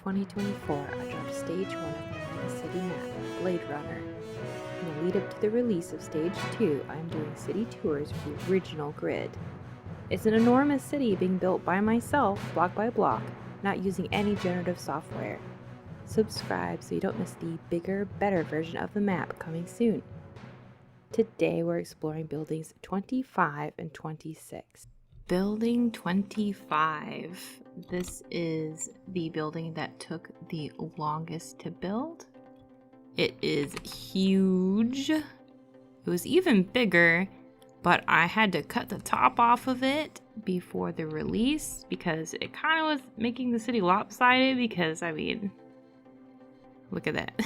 2024, I dropped Stage 1 of the MegaCity Map, Blade Runner. In the lead up to the release of Stage 2, I am doing city tours with the original grid. It's an enormous city being built by myself, block by block, not using any generative software. Subscribe so you don't miss the bigger, better version of the map coming soon. Today we're exploring buildings 25 and 26. Building 25. This is the building that took the longest to build. It is huge. It was even bigger, but I had to cut the top off of it before the release because it kind of was making the city lopsided because, I mean, look at that.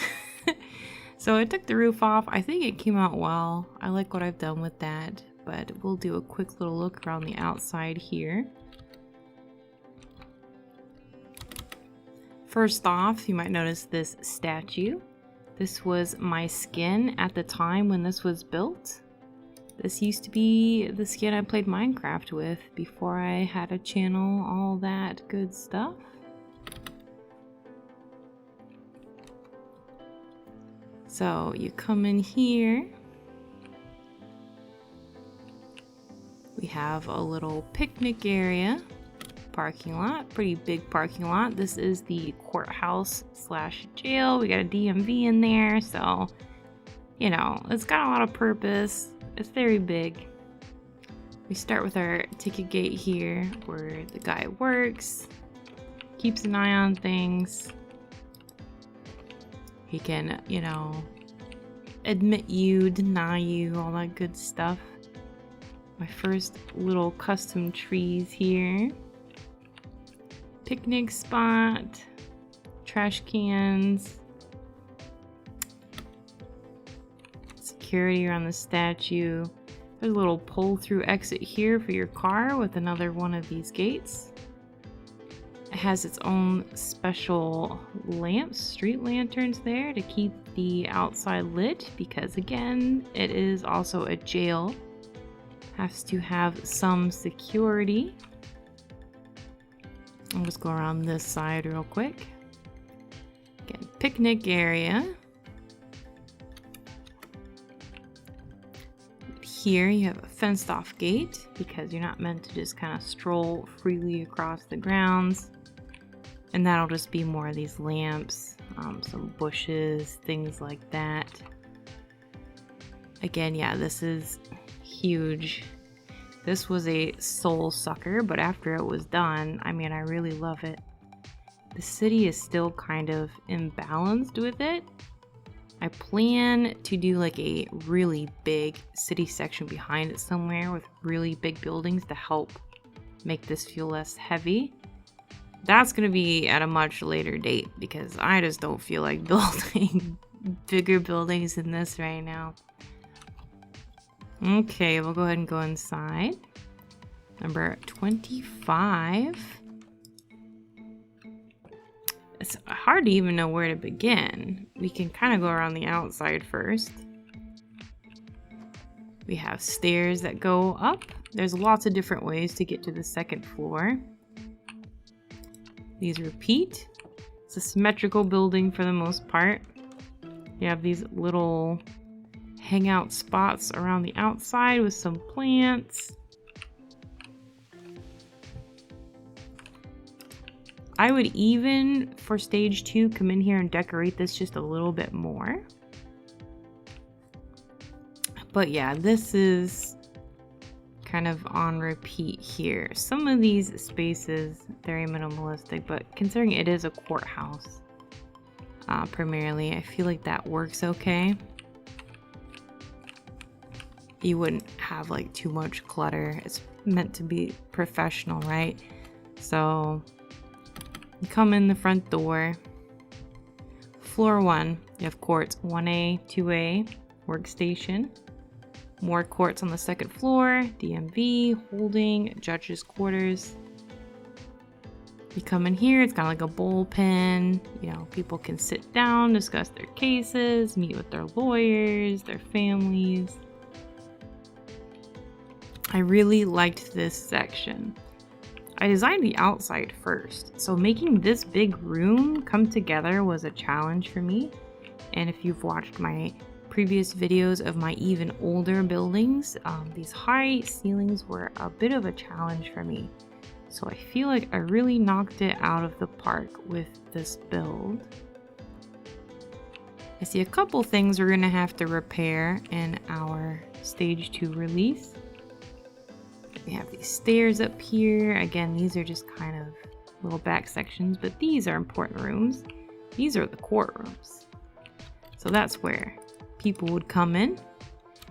So I took the roof off. I think it came out well. I like what I've done with that, but we'll do a quick little look around the outside here. First off, you might notice this statue. This was my skin at the time when this was built. This used to be the skin I played Minecraft with before I had a channel, all that good stuff. So you come in here. We have a little picnic area, parking lot, pretty big parking lot. This is the courthouse / jail. We got a DMV in there, so, you know, it's got a lot of purpose. It's very big. We start with our ticket gate here where the guy works, keeps an eye on things. He can, you know, admit you, deny you, all that good stuff. My first little custom trees here. Picnic spot. Trash cans. Security around the statue. There's a little pull-through exit here for your car with another one of these gates. It has its own special lamps, street lanterns there to keep the outside lit because, again, it is also a jail. Has to have some security. I'll just go around this side real quick. Again, picnic area. Here you have a fenced off gate because you're not meant to just kind of stroll freely across the grounds. And that'll just be more of these lamps, some bushes, things like that. Again, yeah, this is huge. This was a soul sucker, but after it was done, I mean, I really love it. The city is still kind of imbalanced with it. I plan to do like a really big city section behind it somewhere with really big buildings to help make this feel less heavy. That's going to be at a much later date because I just don't feel like building bigger buildings than this right now. Okay, we'll go ahead and go inside. Number 25. It's hard to even know where to begin. We can kind of go around the outside first. We have stairs that go up. There's lots of different ways to get to the second floor. These repeat. It's a symmetrical building for the most part. You have these little hangout spots around the outside with some plants. I would even, for stage 2, come in here and decorate this just a little bit more. But yeah, this is kind of on repeat here. Some of these spaces, very minimalistic, but considering it is a courthouse, primarily, I feel like that works okay. You wouldn't have like too much clutter. It's meant to be professional, right? So you come in the front door. Floor 1, you have courts 1A, 2A, workstation. More courts on the second floor, DMV, holding, judges' quarters. You come in here, it's kind of like a bullpen. You know, people can sit down, discuss their cases, meet with their lawyers, their families. I really liked this section. I designed the outside first, so making this big room come together was a challenge for me. And if you've watched my previous videos of my even older buildings, these high ceilings were a bit of a challenge for me. So I feel like I really knocked it out of the park with this build. I see a couple things we're gonna have to repair in our stage 2 release. We have these stairs up here. Again, these are just kind of little back sections, but these are important rooms. These are the courtrooms. So that's where people would come in.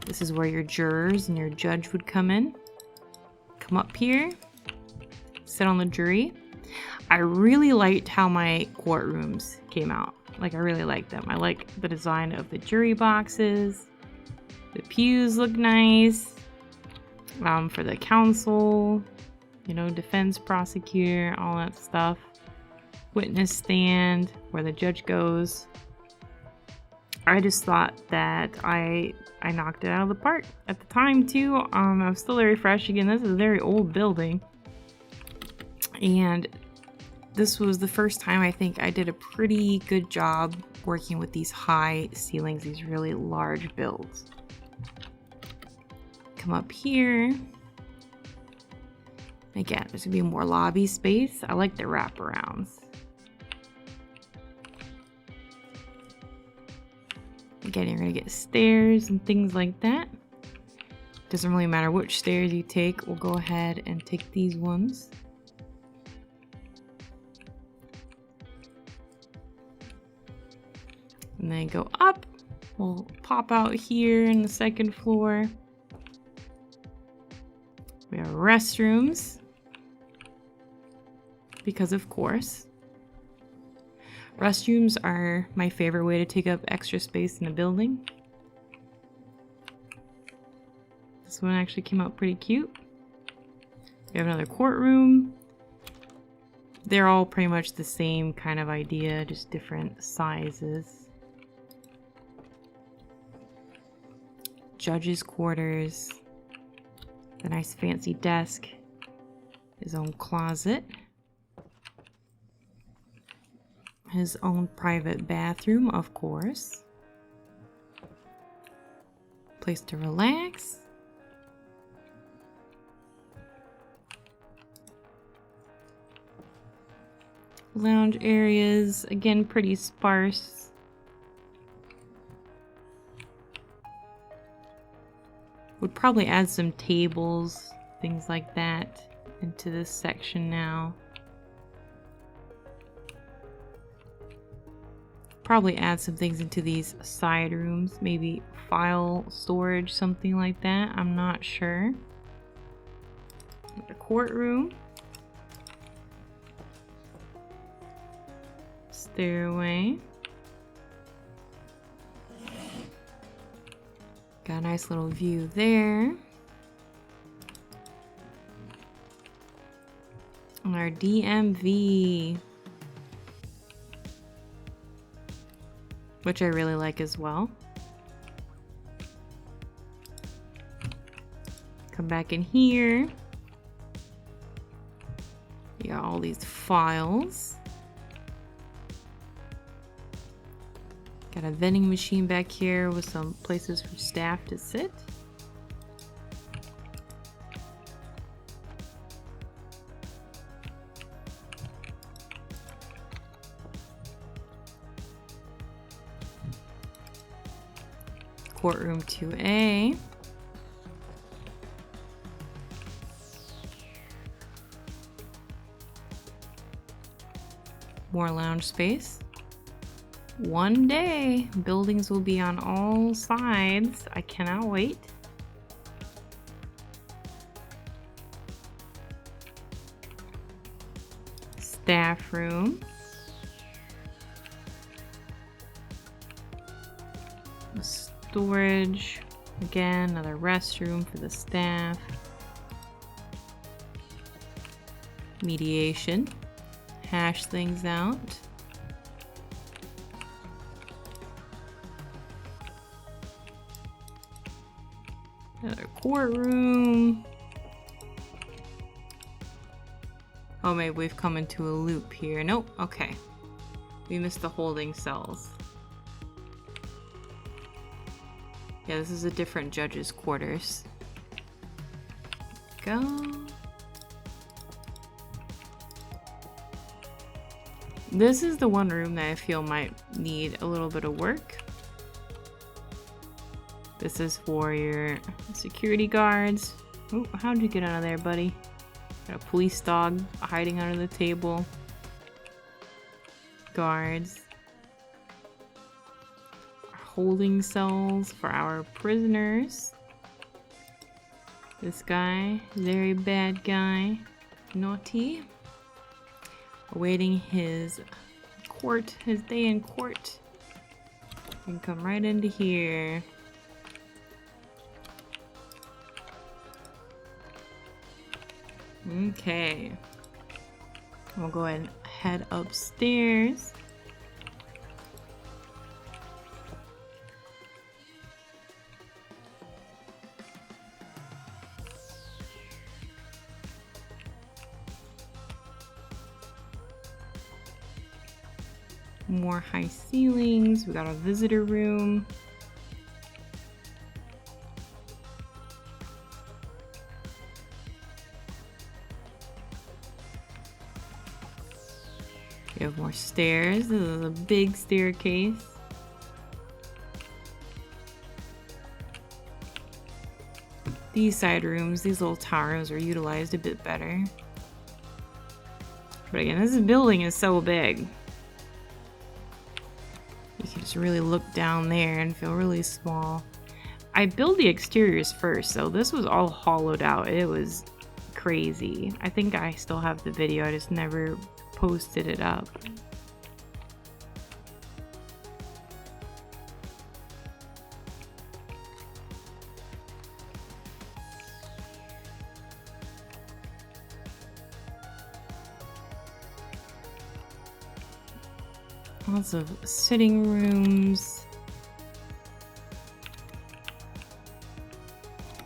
This is where your jurors and your judge would come in. Come up here, sit on the jury. I really liked how my courtrooms came out. Like, I really like them. I like the design of the jury boxes. The pews look nice. For the counsel, you know, defense, prosecutor, all that stuff. Witness stand, where the judge goes. I just thought that I knocked it out of the park. At the time too, I was still very fresh. Again, this is a very old building. And this was the first time I think I did a pretty good job working with these high ceilings, these really large builds. Come up here. Again, there's gonna be more lobby space. I like the wraparounds. Again, you're gonna get stairs and things like that. Doesn't really matter which stairs you take. We'll go ahead and take these ones. And then go up. We'll pop out here in the second floor. We have restrooms, because of course. Restrooms are my favorite way to take up extra space in a building. This one actually came out pretty cute. We have another courtroom. They're all pretty much the same kind of idea, just different sizes. Judge's quarters. The nice fancy desk, his own closet, his own private bathroom, of course, place to relax, lounge areas, again pretty sparse. Would probably add some tables, things like that, into this section now. Probably add some things into these side rooms, maybe file storage, something like that. I'm not sure. The courtroom. Stairway. Got a nice little view there. And our DMV, which I really like as well. Come back in here. You got all these files. Got a vending machine back here with some places for staff to sit. Courtroom 2A. More lounge space. One day, buildings will be on all sides. I cannot wait. Staff room. Storage. Again, another restroom for the staff. Mediation. Hash things out. Another courtroom. Oh, maybe we've come into a loop here. Nope, okay. We missed the holding cells. Yeah, this is a different judge's quarters. Go. This is the one room that I feel might need a little bit of work. This is for your security guards. Oh, how'd you get out of there, buddy? Got a police dog hiding under the table. Guards. Holding cells for our prisoners. This guy, very bad guy. Naughty. Awaiting his court, his day in court. And come right into here. Okay. We'll go ahead and head upstairs. More high ceilings. We got a visitor room. We have more stairs. This is a big staircase. These side rooms, these little towers are utilized a bit better. But again, this building is so big. You can just really look down there and feel really small. I built the exteriors first, so this was all hollowed out. It was crazy. I think I still have the video, I just never posted it up. Lots of sitting rooms.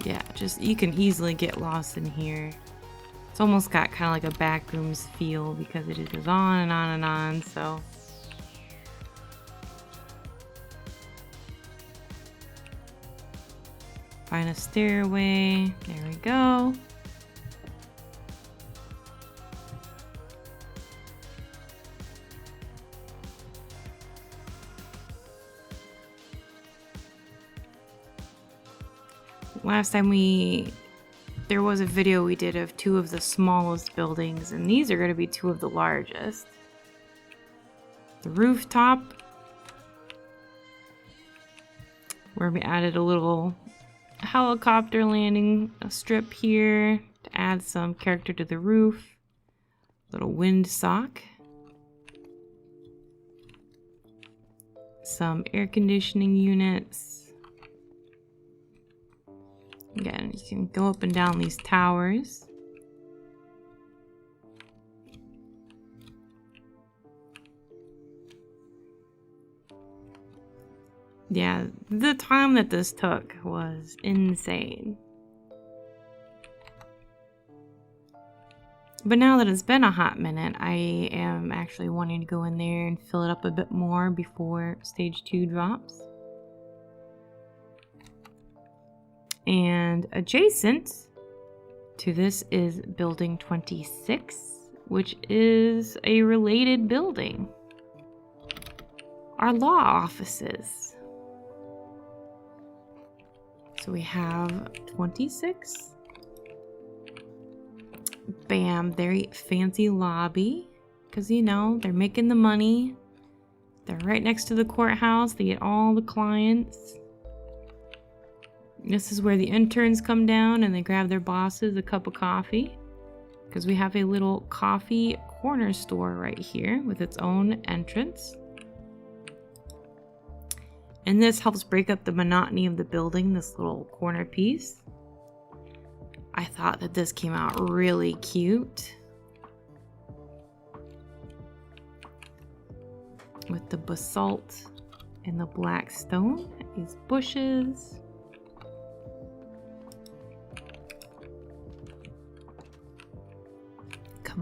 Yeah, just you can easily get lost in here. It's almost got kind of like a backrooms feel because it just goes on and on and on, so. Find a stairway. There we go. Last time there was a video we did of two of the smallest buildings, and these are going to be two of the largest. The rooftop, where we added a little helicopter landing strip here to add some character to the roof. Little wind sock. Some air conditioning units. Again, you can go up and down these towers. Yeah, the time that this took was insane. But now that it's been a hot minute, I am actually wanting to go in there and fill it up a bit more before stage 2 drops. And adjacent to this is building 26, which is a related building. Our law offices. So we have 26. Bam, very fancy lobby. Because, you know, they're making the money. They're right next to the courthouse. They get all the clients. This is where the interns come down and they grab their bosses a cup of coffee. Because we have a little coffee corner store right here with its own entrance. And this helps break up the monotony of the building, this little corner piece. I thought that this came out really cute. With the basalt and the black stone, these bushes.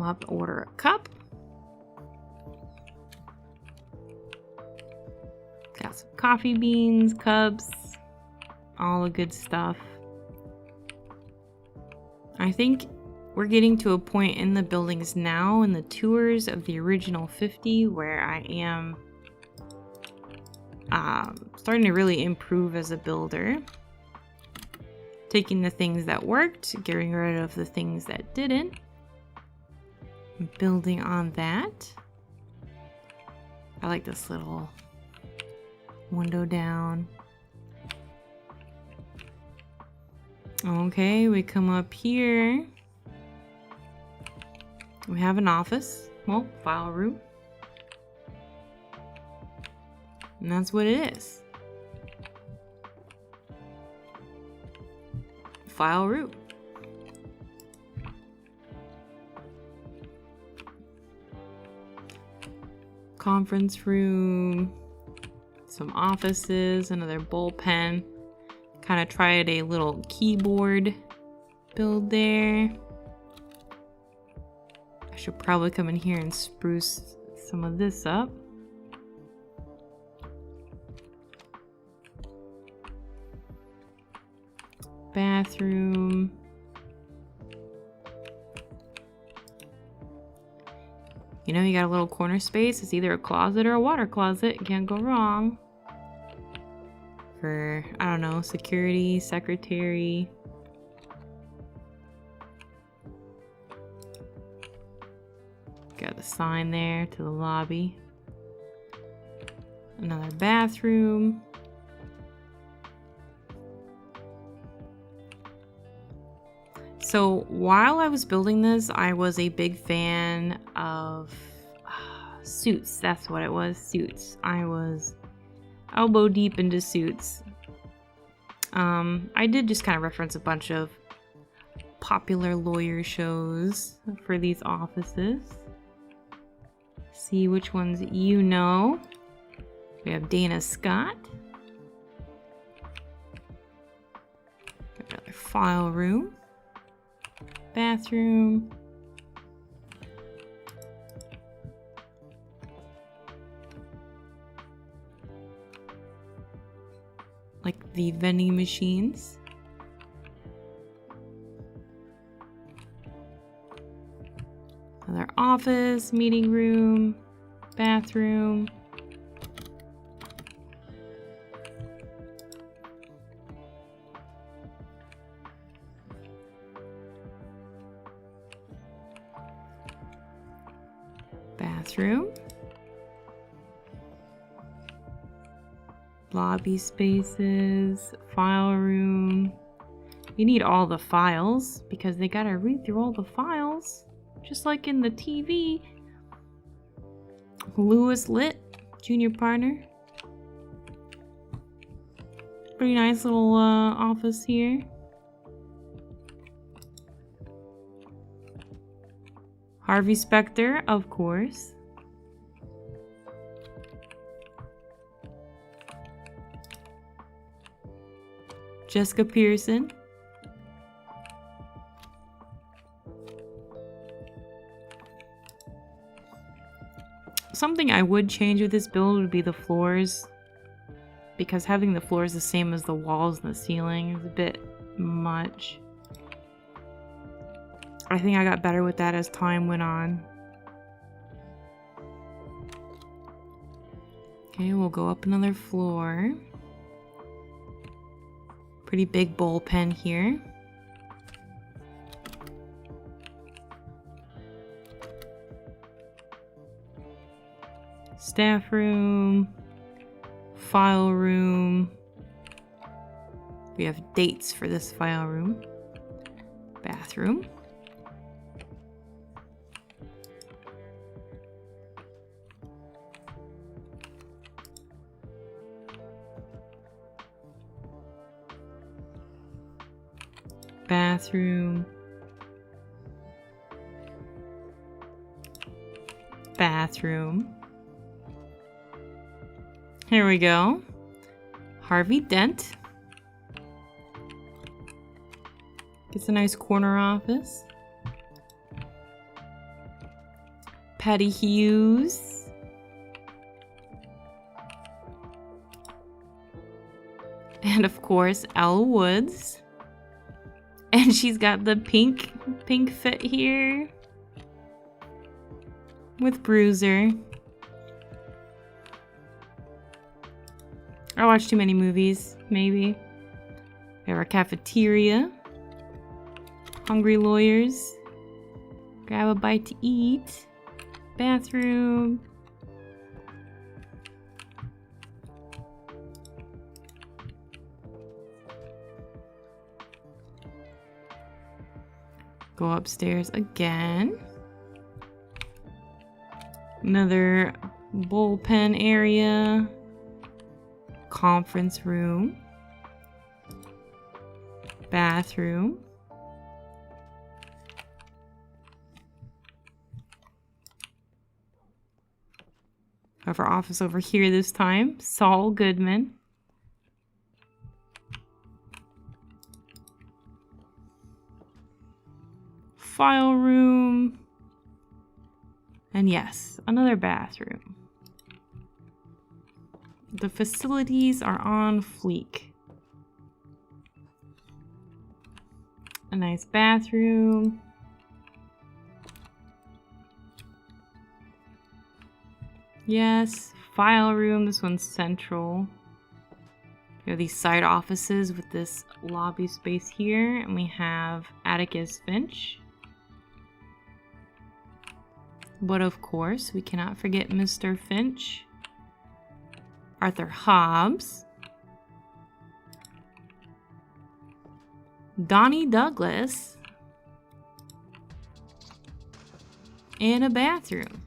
Come up, order a cup. Got some coffee beans, cups, all the good stuff. I think we're getting to a point in the buildings now in the tours of the original 50 where I am starting to really improve as a builder. Taking the things that worked, getting rid of the things that didn't. Building on that. I like this little window down. Okay, we come up here. We have an office. Well, file room. And that's what it is. File room. Conference room. Some offices, another bullpen. Kind of tried a little keyboard build there. I should probably come in here and spruce some of this up. Bathroom. You know, you got a little corner space. It's either a closet or a water closet. You can't go wrong. For, I don't know, security, secretary. Got the sign there to the lobby. Another bathroom. So while I was building this, I was a big fan of Suits. That's what it was, Suits. I was elbow deep into Suits. I did just kind of reference a bunch of popular lawyer shows for these offices. See which ones you know. We have Dana Scott. Another file room. Bathroom. Like the vending machines. Another office, meeting room, bathroom. Bathroom. Lobby spaces, file room. You need all the files because they gotta read through all the files. Just like in the TV. Lewis Lit, junior partner. Pretty nice little office here. Harvey Specter, of course. Jessica Pearson. Something I would change with this build would be the floors, because having the floors the same as the walls and the ceiling is a bit much. I think I got better with that as time went on. Okay, we'll go up another floor. Pretty big bullpen here. Staff room, file room. We have dates for this file room. Bathroom. Bathroom. Bathroom. Here we go. Harvey Dent. Gets a nice corner office. Patty Hughes. And of course, Elle Woods. And she's got the pink fit here. With Bruiser. I watched too many movies, maybe. We have our cafeteria. Hungry lawyers. Grab a bite to eat. Bathroom. Go upstairs again. Another bullpen area. Conference room. Bathroom. Have our office over here this time. Saul Goodman. File room. And yes, another bathroom. The facilities are on fleek. A nice bathroom. Yes, file room. This one's central. We have these side offices with this lobby space here. And we have Atticus Finch. But of course, we cannot forget Mr. Finch. Arthur Hobbs. Donnie Douglas. And a bathroom.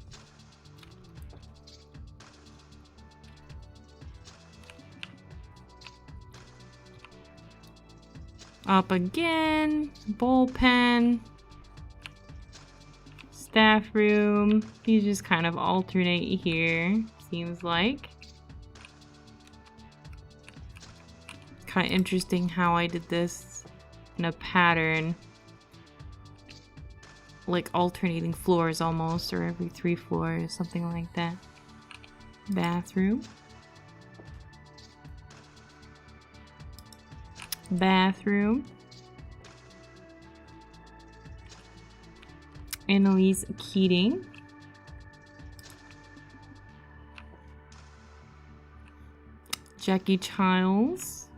Up again. Bullpen. Staff room. These just kind of alternate here, seems like. Kind of interesting how I did this in a pattern. Like alternating floors almost, or every 3 floors, something like that. Bathroom. Bathroom. Annalise Keating. Jackie Childs.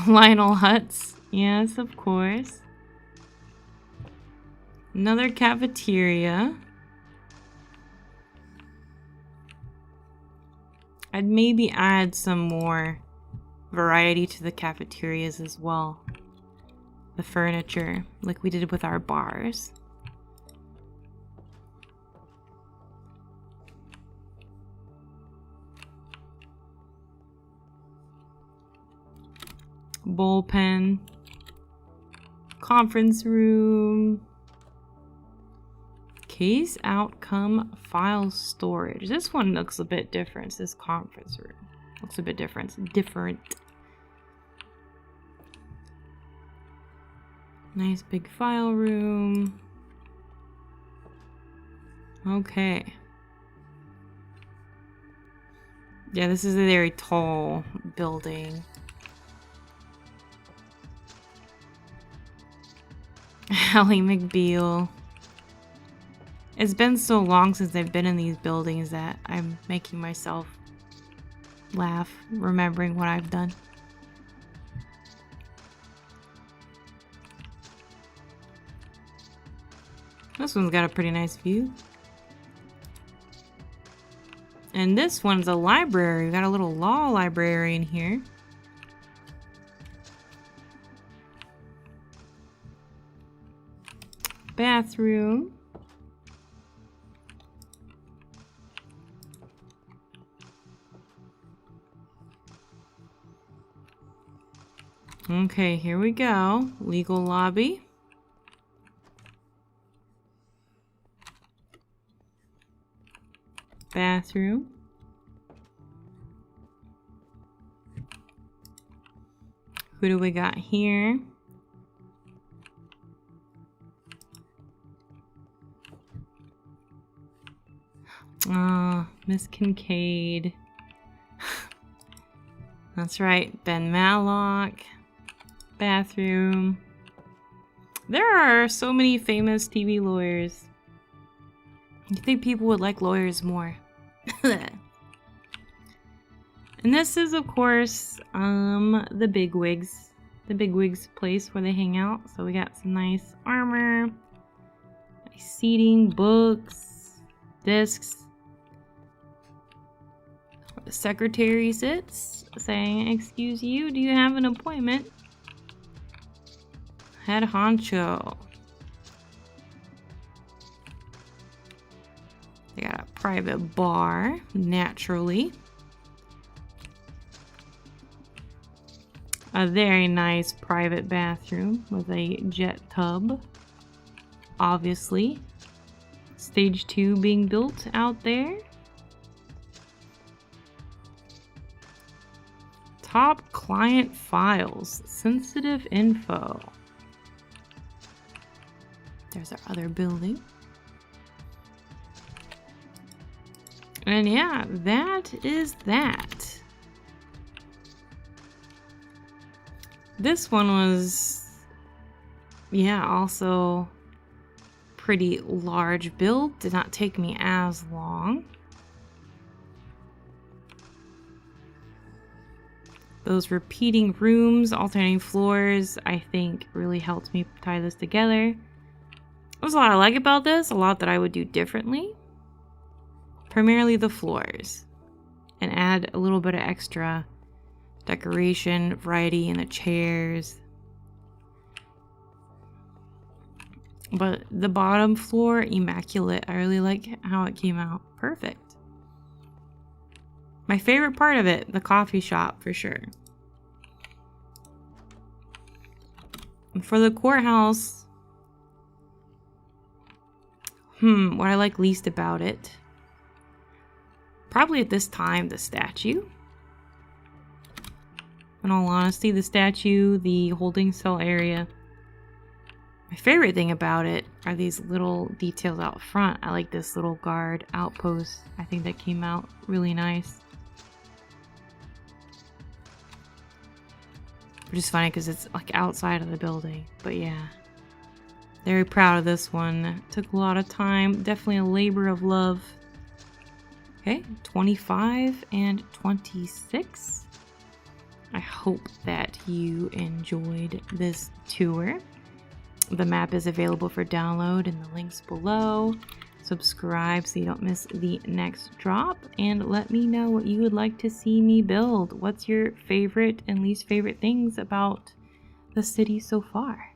Lionel Hutz. Yes, of course. Another cafeteria. I'd maybe add some more variety to the cafeterias as well. The furniture, like we did with our bars. Bullpen. Conference room. Case outcome file storage. This one looks a bit different. This conference room looks a bit different. Nice big file room. Okay. Yeah, this is a very tall building. Ally McBeal. It's been so long since I've been in these buildings that I'm making myself laugh, remembering what I've done. This one's got a pretty nice view. And this one's a library. We got a little law library in here. Bathroom. Okay, here we go. Legal lobby. Bathroom. Who do we got here? Miss Kincaid. That's right, Ben Matlock. Bathroom. There are so many famous TV lawyers. You think people would like lawyers more. And this is, of course, the bigwigs. The bigwigs place where they hang out. So we got some nice armor, nice seating, books, desks. The secretary sits, saying, "Excuse you, do you have an appointment?" Head honcho. They got a private bar, naturally. A very nice private bathroom with a jet tub, obviously. Stage 2 being built out there. Top client files, sensitive info. There's our other building. And yeah, that is that. This one was, yeah, also pretty large build. Did not take me as long. Those repeating rooms, alternating floors, I think really helped me tie this together. There's a lot I like about this, a lot that I would do differently. Primarily the floors. And add a little bit of extra decoration, variety in the chairs. But the bottom floor, immaculate. I really like how it came out. Perfect. My favorite part of it, the coffee shop for sure. And for the courthouse, what I like least about it, probably at this time, the statue. In all honesty, the statue, the holding cell area. My favorite thing about it are these little details out front. I like this little guard outpost. I think that came out really nice. Which is funny because it's like outside of the building. But yeah, very proud of this one. Took a lot of time. Definitely a labor of love. Okay, 25 and 26. I hope that you enjoyed this tour. The map is available for download in the links below. Subscribe so you don't miss the next drop, and let me know what you would like to see me build. What's your favorite and least favorite things about the city so far?